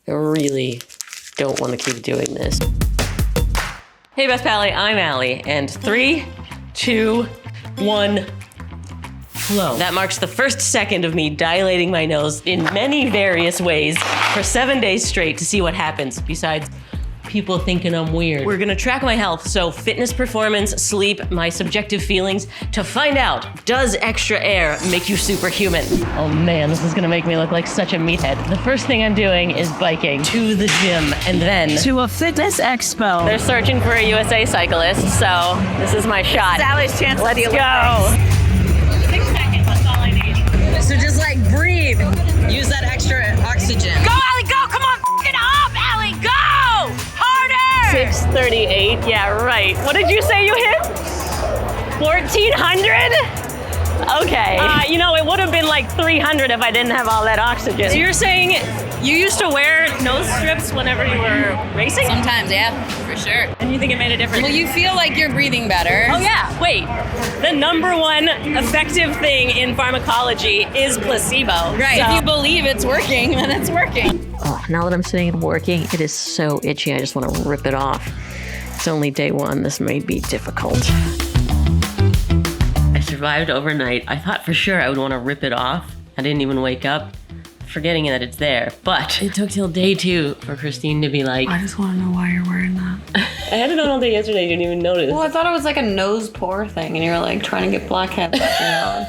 I really don't want to keep doing this. Hey, Best Pally, I'm Allie, and 3, 2, 1, flow. That marks the first second of me dilating my nose in many various ways for 7 days straight to see what happens, besides people thinking I'm weird. We're gonna track my health, so fitness, performance, sleep, my subjective feelings, to find out, does extra air make you superhuman? Oh man, this is gonna make me look like such a meathead. The first thing I'm doing is biking to the gym, and then to a fitness expo. They're searching for a USA cyclist, so this is my shot. Sally's chance. Let's go. 6 seconds, that's all I need. So just like breathe. Use that extra oxygen. Go, Allie, go! Come on, f*** it up, Allie, go! Harder! 638, yeah, right. What did you say you hit? 1,400? Okay. You know, it would have been like 300 if I didn't have all that oxygen. So you're saying you used to wear nose strips whenever you were racing? Sometimes, yeah, for sure. And you think it made a difference? Well, you feel like you're breathing better. Oh yeah, wait. The #1 effective thing in pharmacology is placebo. Right. So, If you believe it's working, then it's working. Oh, now that I'm sitting and working, it is so itchy, I just want to rip it off. It's only day 1, this may be difficult. I survived overnight. I thought for sure I would want to rip it off. I didn't even wake up, forgetting that it's there. But it took till day 2 for Christine to be like, I just want to know why you're wearing that. I had it on all day yesterday, you didn't even notice. Well, I thought it was like a nose pore thing, and you were like trying to get blackheads off your nose.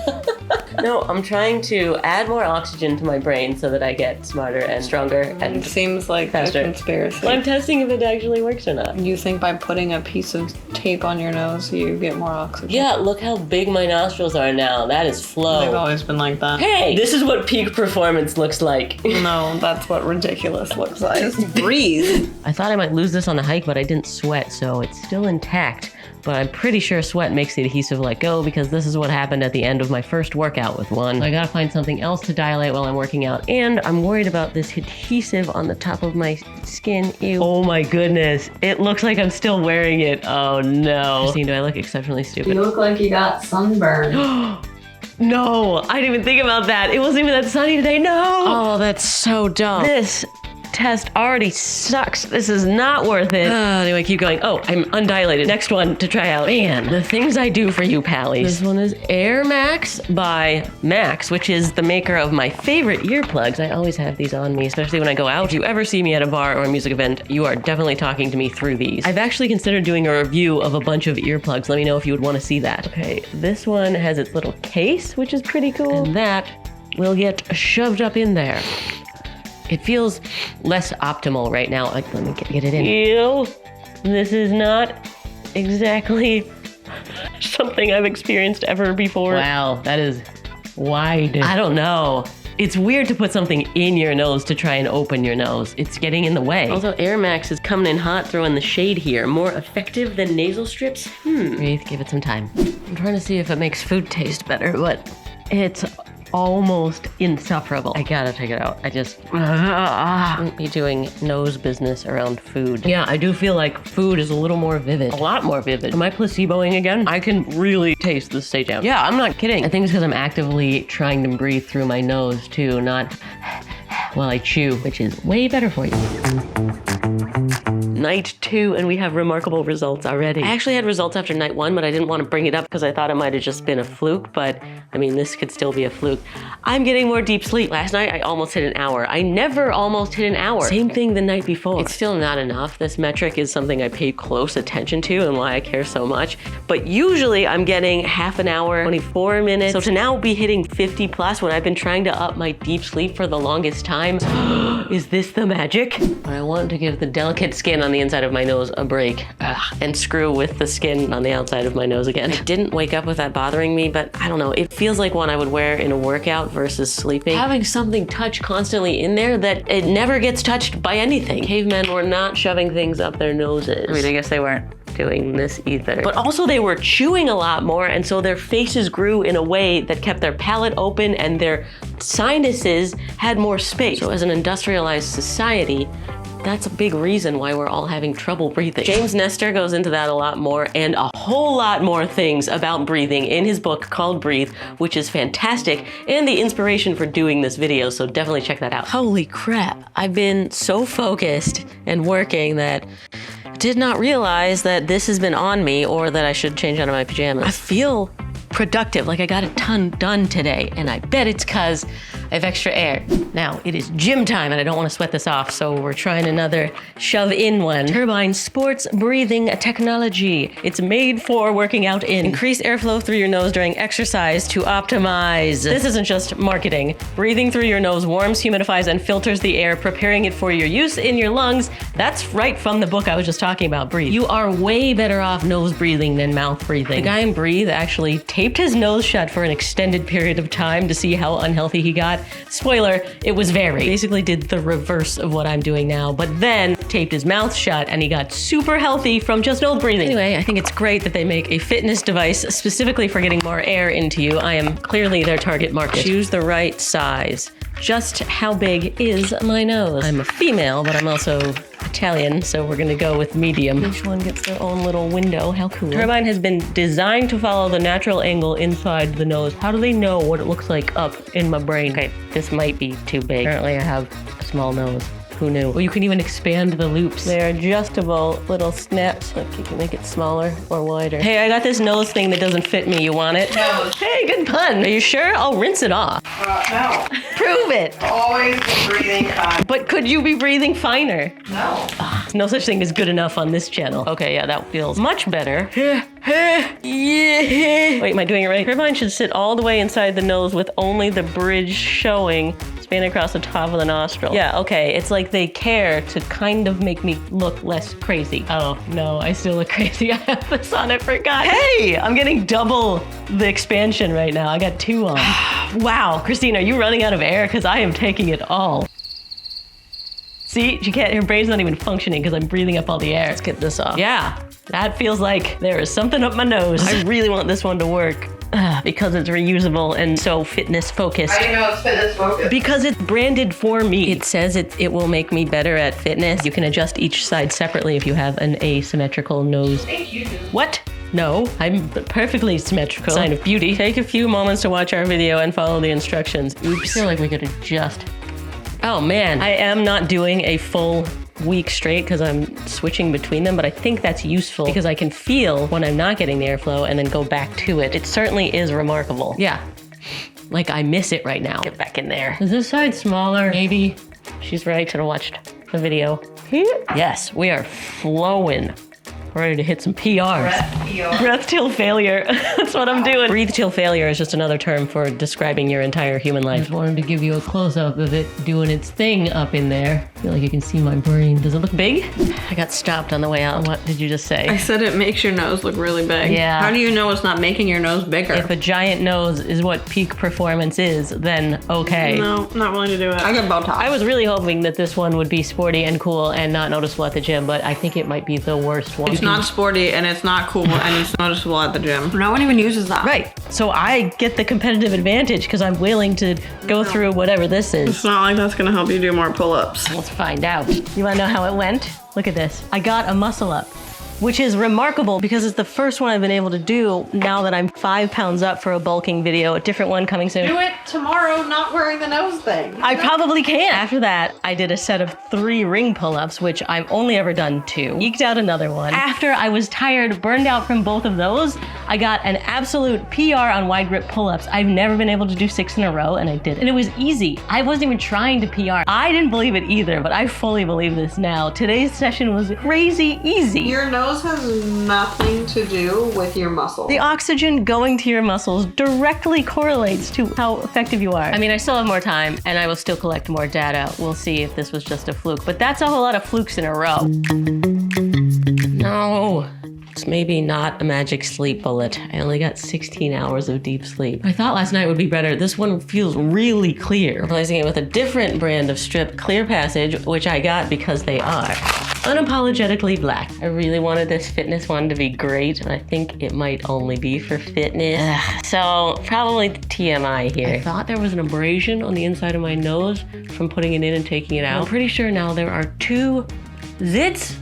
No, I'm trying to add more oxygen to my brain so that I get smarter and stronger and It seems like faster. a conspiracy. Well, I'm testing if it actually works or not. You think by putting a piece of tape on your nose, you get more oxygen? Yeah, look how big my nostrils are now. That is They've flow. always been like that. Hey, this is what peak performance looks like. No, that's what ridiculous looks like. Just breathe. I thought I might lose this on the hike, but I didn't sweat, so it's still intact. But I'm pretty sure sweat makes the adhesive let go because this is what happened at the end of my first workout with one. So I gotta find something else to dilate while I'm working out. And I'm worried about this adhesive on the top of my skin. Ew. Oh my goodness. It looks like I'm still wearing it. Oh no. Christine, do I look exceptionally stupid? You look like you got sunburn. No, I didn't even think about that. It wasn't even that sunny today. No. Oh, that's so dumb. This test already sucks. This is not worth it. Anyway, keep going. Oh, I'm undilated. Next one to try out. Man, the things I do for you, Pallies. This one is Airmax by Max, which is the maker of my favorite earplugs. I always have these on me, especially when I go out. If you ever see me at a bar or a music event, you are definitely talking to me through these. I've actually considered doing a review of a bunch of earplugs. Let me know if you would want to see that. Okay, this one has its little case, which is pretty cool. And that will get shoved up in there. It feels less optimal right now. Like, let me get it in. Ew, this is not exactly something I've experienced ever before. Wow, that is wide. I don't know. It's weird to put something in your nose to try and open your nose. It's getting in the way. Also, Airmax is coming in hot, throwing the shade here. More effective than nasal strips? Breathe, give it some time. I'm trying to see if it makes food taste better, but it's almost insufferable. I gotta take it out. I just shouldn't be doing nose business around food. Yeah, I do feel like food is a little more vivid. A lot more vivid. Am I placeboing again? I can really taste the stay down. Yeah, I'm not kidding. I think it's because I'm actively trying to breathe through my nose too, not while I chew, which is way better for you. Night 2, and we have remarkable results already. I actually had results after night 1, but I didn't want to bring it up because I thought it might have just been a fluke, but I mean, this could still be a fluke. I'm getting more deep sleep. Last night, I almost hit an hour. I never almost hit an hour. Same thing the night before. It's still not enough. This metric is something I pay close attention to and why I care so much, but usually I'm getting half an hour, 24 minutes. So to now be hitting 50 plus when I've been trying to up my deep sleep for the longest time, is this the magic? I want to give the delicate skin on the inside of my nose a break and screw with the skin on the outside of my nose again. I didn't wake up with that bothering me, but I don't know. It feels like one I would wear in a workout versus sleeping. Having something touch constantly in there that it never gets touched by anything. Cavemen were not shoving things up their noses. I mean, I guess they weren't doing this either. But also they were chewing a lot more, and so their faces grew in a way that kept their palate open and their sinuses had more space. So as an industrialized society, that's a big reason why we're all having trouble breathing. James Nestor goes into that a lot more and a whole lot more things about breathing in his book called Breathe, which is fantastic and the inspiration for doing this video, so definitely check that out. Holy crap, I've been so focused and working that I did not realize that this has been on me or that I should change out of my pajamas. I feel productive, like I got a ton done today, and I bet it's because I have extra air. Now, it is gym time and I don't want to sweat this off, so we're trying another shove in one. Turbine sports breathing technology. It's made for working out in. Increase airflow through your nose during exercise to optimize. This isn't just marketing. Breathing through your nose warms, humidifies, and filters the air, preparing it for your use in your lungs. That's right from the book I was just talking about, Breathe. You are way better off nose breathing than mouth breathing. The guy in Breathe actually taped his nose shut for an extended period of time to see how unhealthy he got. Spoiler, it was very. Basically did the reverse of what I'm doing now, but then taped his mouth shut and he got super healthy from just nose breathing. Anyway, I think it's great that they make a fitness device specifically for getting more air into you. I am clearly their target market. Choose the right size. Just how big is my nose? I'm a female, but I'm also Italian, so we're gonna go with medium. Each one gets their own little window. How cool. Turbine has been designed to follow the natural angle inside the nose. How do they know what it looks like up in my brain? Okay, this might be too big. Apparently I have a small nose. Who knew? Well, you can even expand the loops. They're adjustable little snaps. Like you can make it smaller or wider. Hey, I got this nose thing that doesn't fit me. You want it? No. Hey, good pun. Are you sure? I'll rinse it off. No. Prove it. Always be breathing fine. But could you be breathing finer? No. No such thing as good enough on this channel. Okay, yeah, that feels much better. Wait, am I doing it right? Turbine should sit all the way inside the nose with only the bridge showing, spanning across the top of the nostril. Yeah, okay, it's like they care to kind of make me look less crazy. Oh, no, I still look crazy. I have this on, I forgot. Hey, I'm getting double the expansion right now. I got 2 on. Wow, Christine, are you running out of air? Because I am taking it all. See, you can't, her brain's not even functioning because I'm breathing up all the air. Let's get this off. Yeah, that feels like there is something up my nose. I really want this one to work because it's reusable and so fitness focused. How do you know it's fitness focused? Because it's branded for me. It says it will make me better at fitness. You can adjust each side separately if you have an asymmetrical nose. I think you do. What? No, I'm perfectly symmetrical. Sign of beauty. Take a few moments to watch our video and follow the instructions. Oops. I feel like we could adjust. Oh man, I am not doing a full week straight because I'm switching between them, but I think that's useful because I can feel when I'm not getting the airflow and then go back to it. It certainly is remarkable. Yeah, like I miss it right now. Get back in there. Is this side smaller? Maybe. She's right, should have watched the video. Yes, we are flowing. Ready to hit some PRs. Breath till failure. That's what I'm doing. Breathe till failure is just another term for describing your entire human life. I just wanted to give you a close-up of it doing its thing up in there. I feel like you can see my brain. Does it look big? I got stopped on the way out. What did you just say? I said it makes your nose look really big. Yeah. How do you know it's not making your nose bigger? If a giant nose is what peak performance is, then okay. No, not willing to do it. I get Botox. I was really hoping that this one would be sporty and cool and not noticeable at the gym, but I think it might be the worst one. It's not sporty and it's not cool and it's noticeable at the gym. No one even uses that. Right. So I get the competitive advantage because I'm willing to go through whatever this is. It's not like that's gonna help you do more pull-ups. Let's find out. You wanna know how it went? Look at this. I got a muscle up, which is remarkable because it's the first one I've been able to do now that I'm 5 pounds up for a bulking video. A different one coming soon. Do it tomorrow, not wearing the nose thing. I probably can. After that, I did a set of 3 ring pull-ups, which I've only ever done 2. Eked out another one. After I was tired, burned out from both of those, I got an absolute PR on wide grip pull-ups. I've never been able to do 6 in a row, and I did. And it was easy. I wasn't even trying to PR. I didn't believe it either, but I fully believe this now. Today's session was crazy easy. Your nose has nothing to do with your muscle. The oxygen going to your muscles directly correlates to how effective you are. I mean, I still have more time and I will still collect more data. We'll see if this was just a fluke, but that's a whole lot of flukes in a row. No, it's maybe not a magic sleep bullet. I only got 16 hours of deep sleep. I thought last night would be better. This one feels really clear. Replacing it with a different brand of strip, Clear Passage, which I got because they are. unapologetically black. I really wanted this fitness one to be great, and I think it might only be for fitness. So probably TMI here. I thought there was an abrasion on the inside of my nose from putting it in and taking it out. I'm pretty sure now there are 2 zits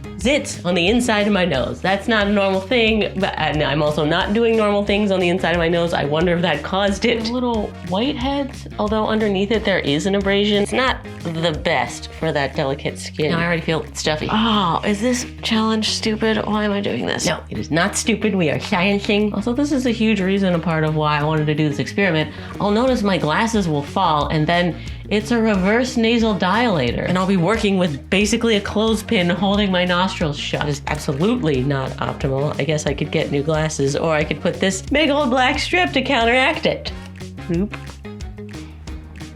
on the inside of my nose. That's not a normal thing, but I'm also not doing normal things on the inside of my nose. I wonder if that caused it. Little whiteheads, although underneath it there is an abrasion. It's not the best for that delicate skin. Now I already feel stuffy. Oh, is this challenge stupid? Why am I doing this? No, it is not stupid. We are sciencing. Also, this is a huge reason, a part of why I wanted to do this experiment. I'll notice my glasses will fall, and then it's a reverse nasal dilator, and I'll be working with basically a clothespin holding my nostrils shut. It is absolutely not optimal. I guess I could get new glasses, or I could put this big old black strip to counteract it. Oop.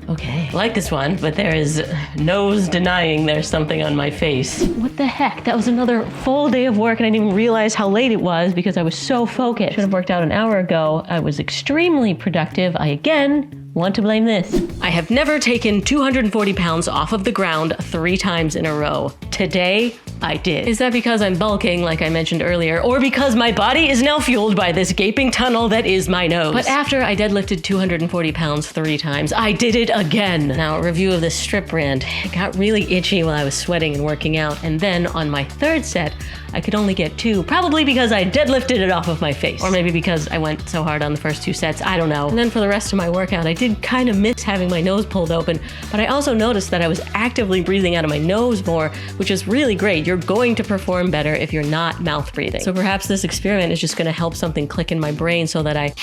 Okay, I like this one, but there is nose denying there's something on my face. What the heck? That was another full day of work, and I didn't even realize how late it was because I was so focused. Should have worked out an hour ago. I was extremely productive. I again want to blame this. I have never taken 240 pounds off of the ground 3 times in a row. Today, I did. Is that because I'm bulking, like I mentioned earlier, or because my body is now fueled by this gaping tunnel that is my nose? But after I deadlifted 240 pounds 3 times, I did it again. Now, a review of this strip brand. It got really itchy while I was sweating and working out, and then on my 3rd set, I could only get 2, probably because I deadlifted it off of my face. Or maybe because I went so hard on the first 2 sets, I don't know. And then for the rest of my workout, I did kind of miss having my nose pulled open, but I also noticed that I was actively breathing out of my nose more, which is really great. You're going to perform better if you're not mouth breathing. So perhaps this experiment is just gonna help something click in my brain so that I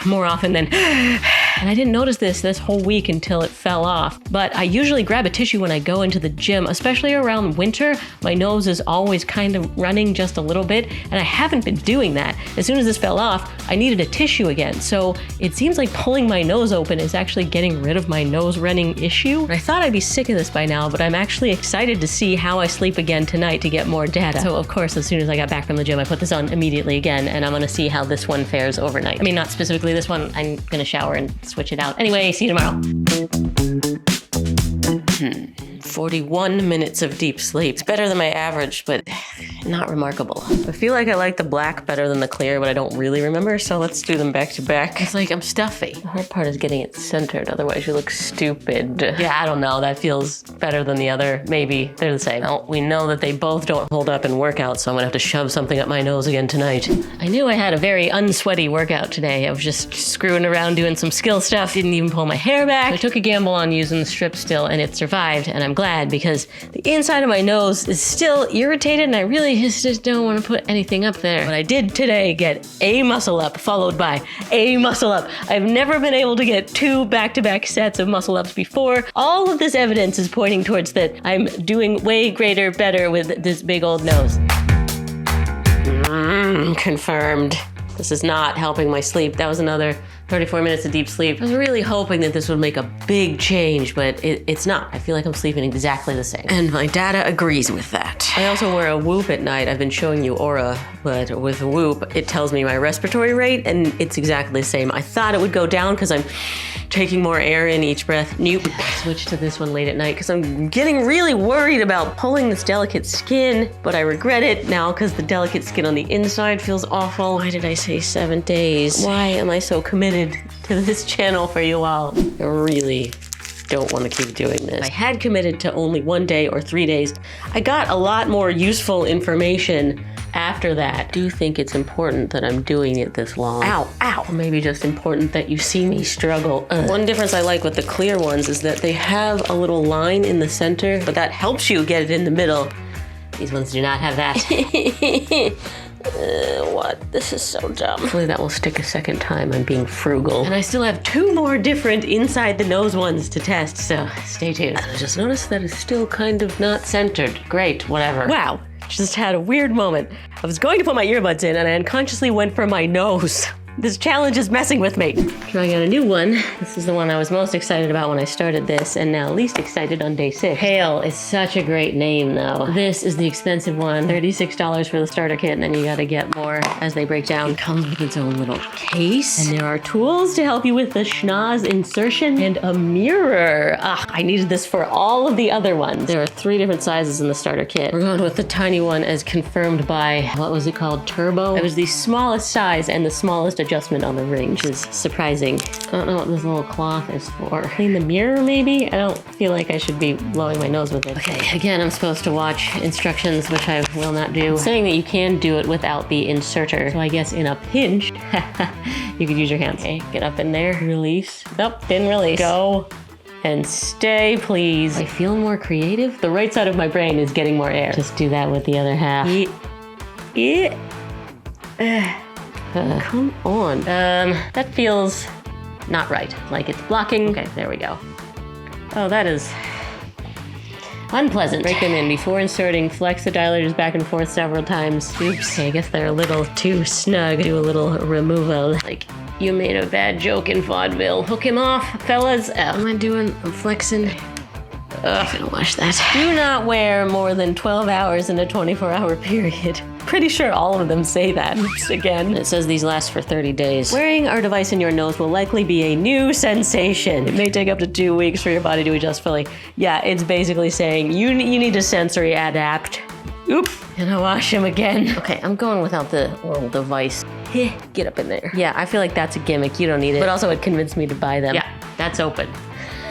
more often than and I didn't notice this whole week until it fell off. But I usually grab a tissue when I go into the gym, especially around winter. My nose is always kind of running just a little bit, and I haven't been doing that. As soon as this fell off, I needed a tissue again. So it seems like pulling my nose open is actually getting rid of my nose running issue. I thought I'd be sick of this by now, but I'm actually excited to see how I sleep again tonight to get more data. So of course, as soon as I got back from the gym, I put this on immediately again, and I'm gonna see how this one fares overnight. I mean, not specifically this one. I'm gonna shower and switch it out. Anyway, see you tomorrow. 41 minutes of deep sleep. It's better than my average, but not remarkable. I feel like I like the black better than the clear, but I don't really remember, so let's do them back to back. It's like I'm stuffy. The hard part is getting it centered, otherwise you look stupid. Yeah, I don't know. That feels better than the other. Maybe. They're the same. Well, we know that they both don't hold up in workouts, so I'm gonna have to shove something up my nose again tonight. I knew I had a very unsweaty workout today. I was just screwing around doing some skill stuff, didn't even pull my hair back. I took a gamble on using the strip still, and it survived, and I'm glad because the inside of my nose is still irritated, and I really just don't want to put anything up there. But I did today get a muscle up followed by a muscle up. I've never been able to get 2 back-to-back sets of muscle ups before. All of this evidence is pointing towards that I'm doing way greater, better with this big old nose. Confirmed. This is not helping my sleep. That was another 34 minutes of deep sleep. I was really hoping that this would make a big change, but it's not. I feel like I'm sleeping exactly the same. And my data agrees with that. I also wear a Whoop at night. I've been showing you Aura, but with Whoop, it tells me my respiratory rate, and it's exactly the same. I thought it would go down because I'm taking more air in each breath. Nope. Switch to this one late at night because I'm getting really worried about pulling this delicate skin, but I regret it now because the delicate skin on the inside feels awful. Why did I say 7 days? Why am I so committed to this channel for you all? I really don't want to keep doing this. I had committed to only 1 day or 3 days. I got a lot more useful information after that. I do think it's important that I'm doing it this long. Ow, ow. Or maybe just important that you see me struggle. One difference I like with the clear ones is that they have a little line in the center, but that helps you get it in the middle. These ones do not have that. What? This is so dumb. Hopefully that will stick a second time. I'm being frugal. And I still have 2 more different inside the nose ones to test, so stay tuned. And I just noticed that it's still kind of not centered. Great, whatever. Wow. Just had a weird moment. I was going to put my earbuds in and I unconsciously went for my nose. This challenge is messing with me. Trying out a new one. This is the one I was most excited about when I started this, and now least excited on day 6. Hale is such a great name, though. This is the expensive one. $36 for the starter kit, and then you gotta get more as they break down. It comes with its own little case, and there are tools to help you with the schnoz insertion and a mirror. I needed this for all of the other ones. There are 3 different sizes in the starter kit. We're going with the tiny one as confirmed by, what was it called, Turbo? It was the smallest size and the smallest adjustment on the ring, which is surprising. I don't know what this little cloth is for. Clean the mirror, maybe? I don't feel like I should be blowing my nose with it. Okay, again, I'm supposed to watch instructions, which I will not do. It's saying that you can do it without the inserter. So I guess in a pinch, you could use your hands. Okay, get up in there, release. Nope, didn't release. Go and stay, please. I feel more creative. The right side of my brain is getting more air. Just do that with the other half. Come on. That feels not right. Like it's blocking. Okay, there we go. Oh, that is unpleasant. Break them in before inserting. Flex the dilators back and forth several times. Oops, I guess they're a little too snug. Do a little removal. Like, you made a bad joke in vaudeville. Hook him off, fellas. What am I doing? I'm flexing. I'm gonna wash that. Do not wear more than 12 hours in a 24-hour period. Pretty sure all of them say that. Oops, again. It says these last for 30 days. Wearing our device in your nose will likely be a new sensation. It may take up to 2 weeks for your body to adjust fully. Yeah, it's basically saying you need to sensory adapt. Oop. And I wash him again. Okay, I'm going without the oral device. Get up in there. Yeah, I feel like that's a gimmick. You don't need it. But also it convinced me to buy them. Yeah, that's open.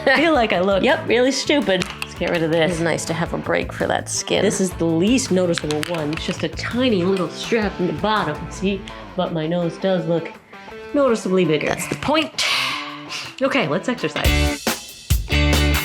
I feel like I look, yep, really stupid. Let's get rid of this. It's nice to have a break for that skin. This is the least noticeable one. It's just a tiny little strap in the bottom, see? But my nose does look noticeably bigger. That's the point. Okay, let's exercise.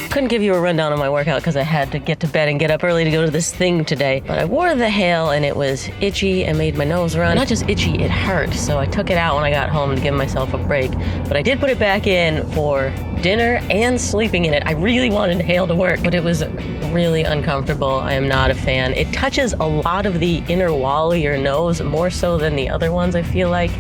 Couldn't give you a rundown on my workout because I had to get to bed and get up early to go to this thing today. But I wore the Hale and it was itchy and made my nose run. Not just itchy, it hurt. So I took it out when I got home to give myself a break. But I did put it back in for dinner and sleeping in it. I really wanted Hale to work, but it was really uncomfortable. I am not a fan. It touches a lot of the inner wall of your nose, more so than the other ones, I feel like.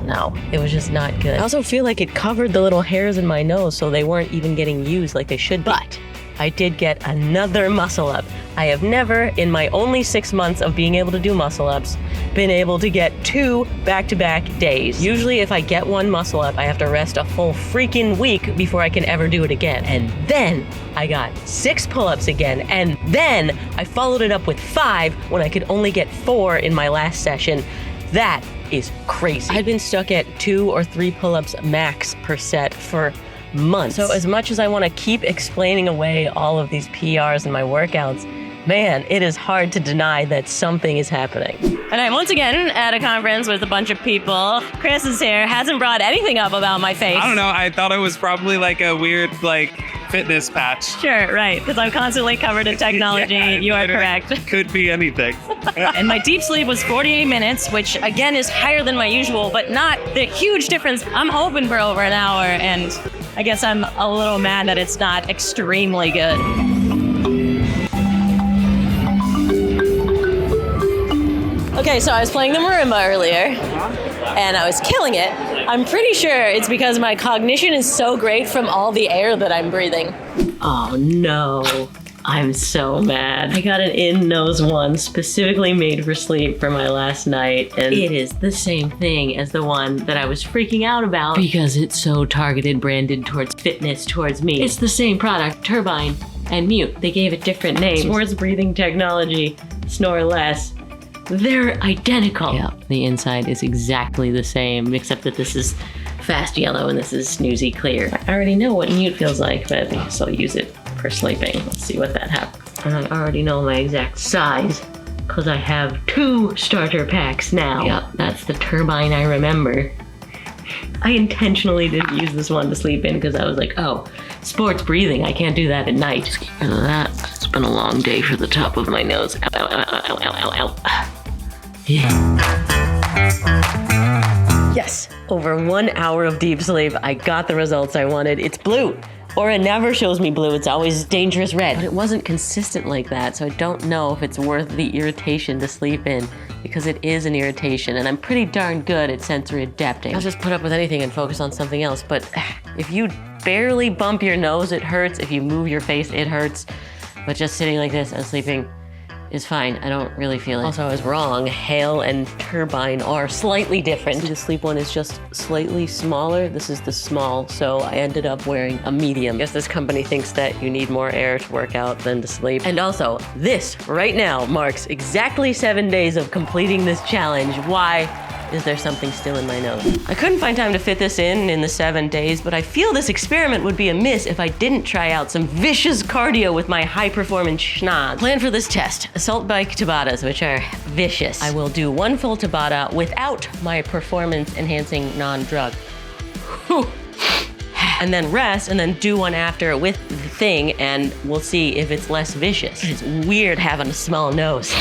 No, it was just not good. I also feel like it covered the little hairs in my nose, so they weren't even getting used like they should be. But I did get another muscle up. I have never, in my only 6 months of being able to do muscle ups, been able to get 2 back-to-back days. Usually if I get 1 muscle up, I have to rest a full freaking week before I can ever do it again. And then I got 6 pull-ups again, and then I followed it up with 5 when I could only get 4 in my last session. That is crazy. I've been stuck at 2 or 3 pull-ups max per set for months. So as much as I want to keep explaining away all of these PRs and my workouts, man, it is hard to deny that something is happening. And I'm once again at a conference with a bunch of people. Chris is here, hasn't brought anything up about my face. I don't know, I thought it was probably like a weird, fitness patch. Sure, right, because I'm constantly covered in technology. Yeah, you are correct. Could be anything. And my deep sleep was 48 minutes, which again is higher than my usual, but not the huge difference. I'm hoping for over an hour, and I guess I'm a little mad that it's not extremely good. Okay, so I was playing the marimba earlier, and I was killing it. I'm pretty sure it's because my cognition is so great from all the air that I'm breathing. Oh no, I'm so mad. I got an in-nose one specifically made for sleep for my last night, and it is the same thing as the one that I was freaking out about because it's so targeted, branded towards fitness, towards me. It's the same product, Turbine and Mute. They gave it different names. Sports breathing technology, snore less. They're identical. Yep, the inside is exactly the same, except that this is fast yellow and this is snoozy clear. I already know what Mute feels like, but I think I'll use it for sleeping. Let's see what that happens. And I already know my exact size, because I have 2 starter packs now. Yep, that's the Turbine I remember. I intentionally didn't use this one to sleep in because I was like, oh, sports breathing, I can't do that at night. Just get rid of that. It's been a long day for the top of my nose. Ow, ow, ow, ow, ow, ow, ow. Yeah. Yes, over 1 hour of deep sleep, I got the results I wanted. It's blue. Or it never shows me blue, it's always dangerous red. But it wasn't consistent like that, so I don't know if it's worth the irritation to sleep in, because it is an irritation, and I'm pretty darn good at sensory adapting. I'll just put up with anything and focus on something else, but if you barely bump your nose, it hurts. If you move your face, it hurts. But just sitting like this and sleeping is fine. I don't really feel it. Also, I was wrong. Hale and Turbine are slightly different. The sleep one is just slightly smaller. This is the small, so I ended up wearing a medium. I guess this company thinks that you need more air to work out than to sleep. And also, this right now marks exactly 7 days of completing this challenge. Why is there something still in my nose? I couldn't find time to fit this in the 7 days, but I feel this experiment would be amiss if I didn't try out some vicious cardio with my high-performance schnoz. Plan for this test: assault bike Tabatas, which are vicious. I will do 1 full Tabata without my performance-enhancing non-drug. And then rest, and then do one after with the thing, and we'll see if it's less vicious. It's weird having a small nose.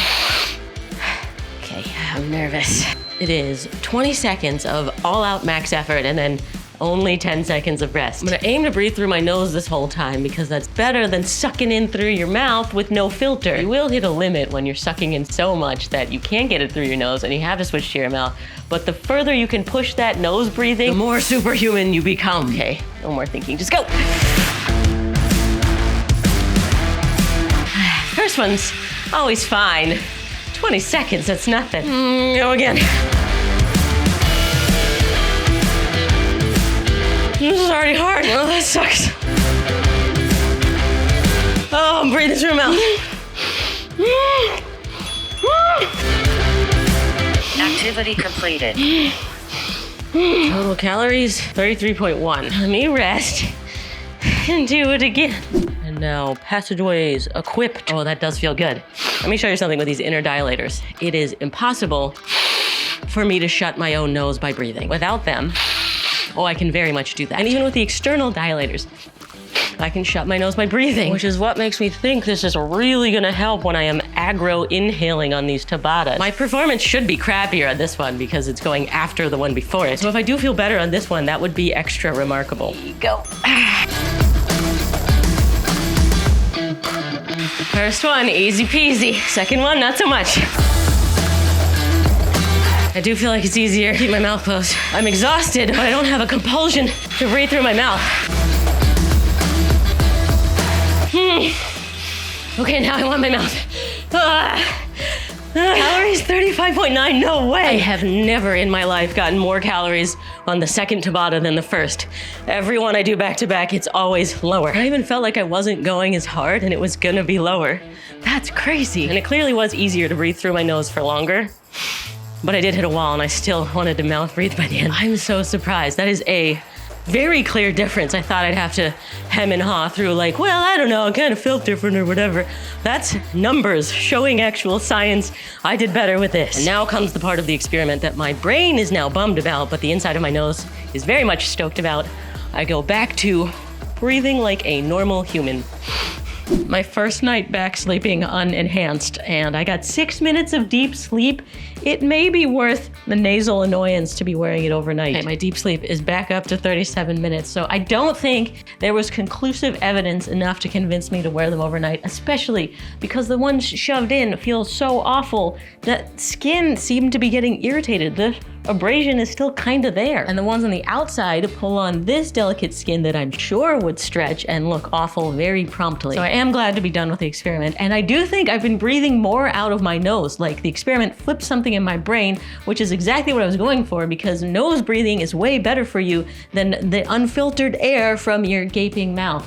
Okay, I'm nervous. It is 20 seconds of all-out max effort and then only 10 seconds of rest. I'm gonna aim to breathe through my nose this whole time because that's better than sucking in through your mouth with no filter. You will hit a limit when you're sucking in so much that you can't get it through your nose and you have to switch to your mouth. But the further you can push that nose breathing, the more superhuman you become. Okay, no more thinking, just go. First one's always fine. 20 seconds, that's nothing. Go again. This is already hard. Oh, that sucks. Oh, I'm breathing through my mouth. Activity completed. Total calories, 33.1. Let me rest and do it again. And now passageways equipped. Oh, that does feel good. Let me show you something with these inner dilators. It is impossible for me to shut my own nose by breathing. Without them, oh, I can very much do that. And even with the external dilators, I can shut my nose by breathing, which is what makes me think this is really gonna help when I am aggro inhaling on these Tabatas. My performance should be crappier on this one because it's going after the one before it. So if I do feel better on this one, that would be extra remarkable. Here you go. First one, easy peasy. Second one, not so much. I do feel like it's easier to keep my mouth closed. I'm exhausted, but I don't have a compulsion to breathe through my mouth. Okay, now I want my mouth. Calories 35.9, no way. I have never in my life gotten more calories on the second Tabata than the first. Every one I do back to back, it's always lower. I even felt like I wasn't going as hard and it was gonna be lower. That's crazy. And it clearly was easier to breathe through my nose for longer, but I did hit a wall and I still wanted to mouth breathe by the end. I'm so surprised. That is a very clear difference. I thought I'd have to hem and haw through like, well, I don't know, it kind of felt different or whatever. That's numbers showing actual science. I did better with this. And now comes the part of the experiment that my brain is now bummed about, but the inside of my nose is very much stoked about. I go back to breathing like a normal human. My first night back sleeping unenhanced, and I got 6 minutes of deep sleep. It may be worth the nasal annoyance to be wearing it overnight. Okay, my deep sleep is back up to 37 minutes, so I don't think there was conclusive evidence enough to convince me to wear them overnight, especially because the ones shoved in feel so awful. The skin seemed to be getting irritated. The abrasion is still kind of there. And the ones on the outside pull on this delicate skin that I'm sure would stretch and look awful very promptly. So I am glad to be done with the experiment. And I do think I've been breathing more out of my nose. Like the experiment flipped something in my brain, which is exactly what I was going for, because nose breathing is way better for you than the unfiltered air from your gaping mouth.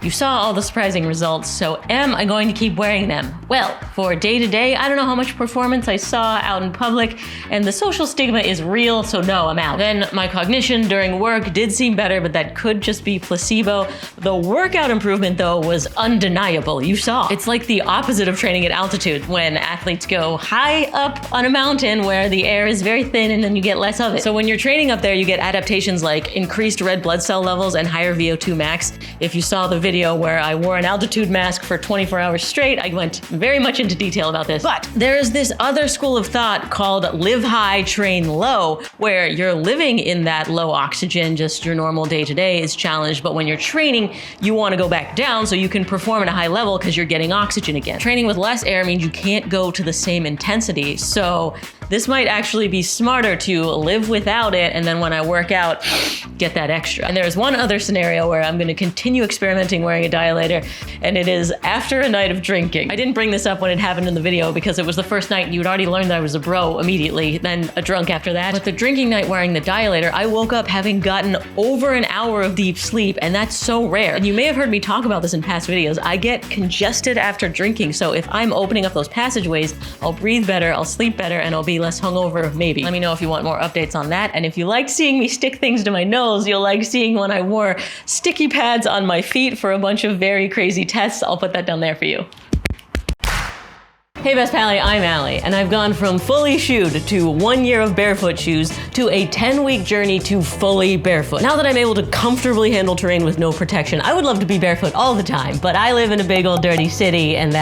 You saw all the surprising results, so am I going to keep wearing them? Well, for day to day, I don't know how much performance I saw out in public, and the social stigma is real, so no, I'm out. Then my cognition during work did seem better, but that could just be placebo. The workout improvement though was undeniable. You saw. It's like the opposite of training at altitude when athletes go high up on a mountain where the air is very thin and then you get less of it. So when you're training up there, you get adaptations like increased red blood cell levels and higher VO2 max. If you saw the video where I wore an altitude mask for 24 hours straight, I went very much into detail about this. But there is this other school of thought called live high, train low. low, where you're living in that low oxygen, just your normal day-to-day is challenged. But when you're training, you want to go back down so you can perform at a high level because you're getting oxygen again. Training with less air means you can't go to the same intensity. So this might actually be smarter to live without it, and then when I work out, get that extra. And there's one other scenario where I'm gonna continue experimenting wearing a dilator, and it is after a night of drinking. I didn't bring this up when it happened in the video because it was the first night and you'd already learned that I was a bro immediately, then a drunk after that. But the drinking night wearing the dilator, I woke up having gotten over an hour of deep sleep, and that's so rare. And you may have heard me talk about this in past videos. I get congested after drinking, so if I'm opening up those passageways, I'll breathe better, I'll sleep better, and I'll be less hungover, maybe. Let me know if you want more updates on that. And if you like seeing me stick things to my nose, you'll like seeing when I wore sticky pads on my feet for a bunch of very crazy tests. I'll put that down there for you. Hey Best Pally, I'm Allie, and I've gone from fully shoed to 1 year of barefoot shoes to a 10-week journey to fully barefoot. Now that I'm able to comfortably handle terrain with no protection, I would love to be barefoot all the time, but I live in a big old dirty city, and